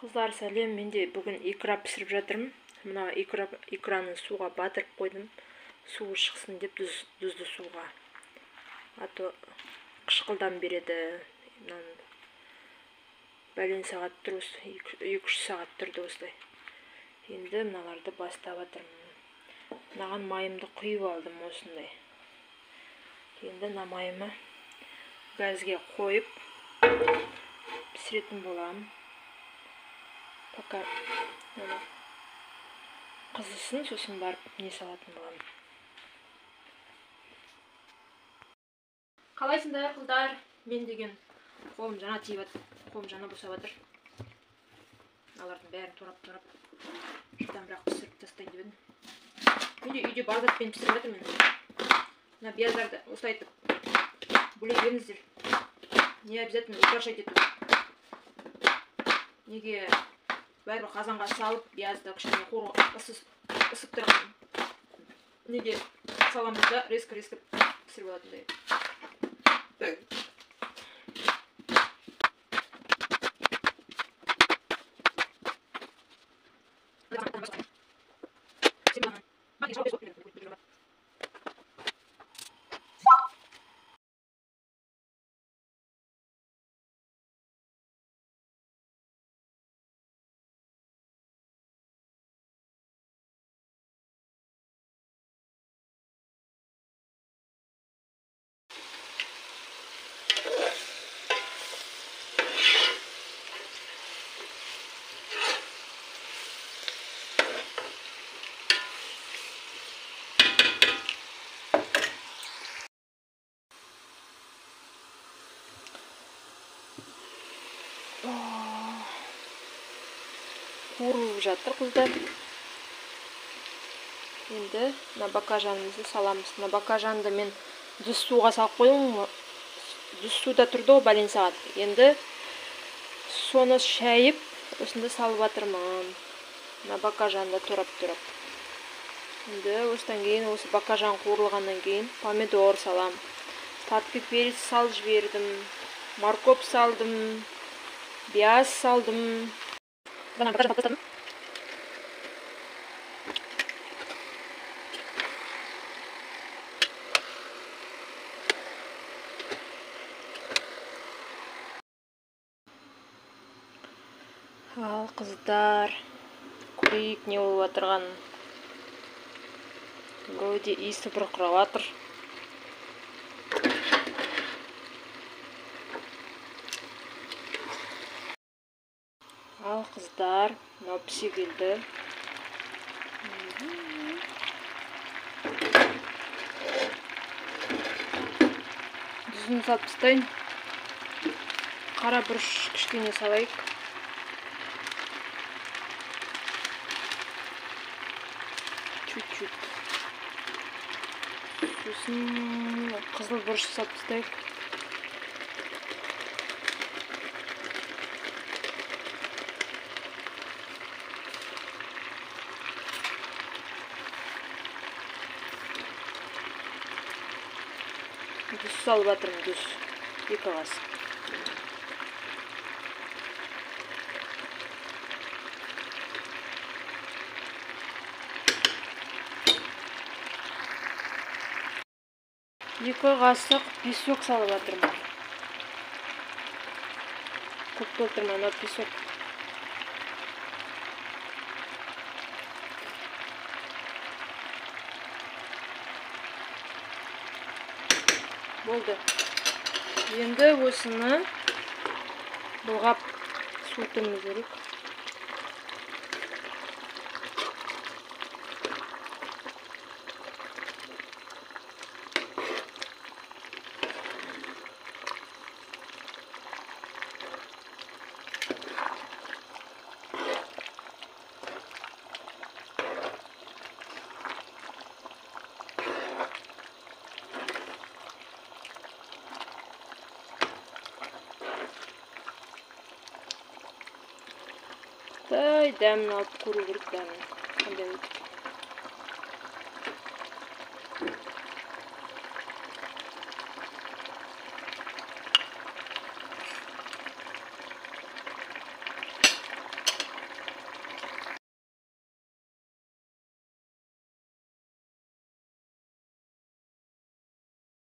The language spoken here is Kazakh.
Қыздар сәлем, менде бүгін икра пісіріп жатырмын. Мына икраны суға батырып қойдым. Суы шықсын деп тұзды суға. Ато қышқылдан береді. Бәлен сағат тұр, 2-3 сағат тұрды осылай. Енді мыналарды бастап жатырмын. Мынаған майымды құйып алдым осындай. Енді мына майымы газге қойып пісіретін боламын. Пока қызысын, сосын барып не салатын боламын. Қалайсыңдар қыздар? Мен деген қолым жана тиіп жатыр. Қолым жана босап жатыр. Алардың бәрін турап жылдамырақ пісіріп тастайын деп едім. Менде үйде бағдатпен пісіріп жатырмын. Мына пияздарды осылай етіп бөле беріңіздер. Не обязательно украшать етіп. Неге бәрібір қазанға салып, пиязды кішкене ысып тұрған. Неге саламыз да резко пісіріп алатындай. Қуырылып жатыр қыздар. Енді мына баклажанымызды саламыз. Мына баклажанды мен дүз суға салып қойдым. Дүз суда тұрды ғой бәлен сағат. Енді соны шайып, осында салып жатырмын. Мына баклажанды турап. Енді осыдан кейін, осы баклажан қуырылғаннан кейін помидор салам. Тартып перец салып жібердім. Морковь салдым. Пияз салдым. Баклажан тастадым. Ал қыздар, көрейік не болып жатырғанын. Вроде иісі бұрқырап жатыр. Ал қыздар, мынау пісе келді. Дүзін салып тастайын. Қара бұрыш кішкене салайық. Чуть-чуть. Сосын қызыл бұрыш салып тастайық. Дүз салып жатырмын, дүз. 2 қасық. Екі қасық песок салып жатырмын. Көп толтырмай, мына песок. Болды. Енді осыны бұлғап суытуымыз керек. Дәмін алып көру керек, дәмін. Қандай өтіп.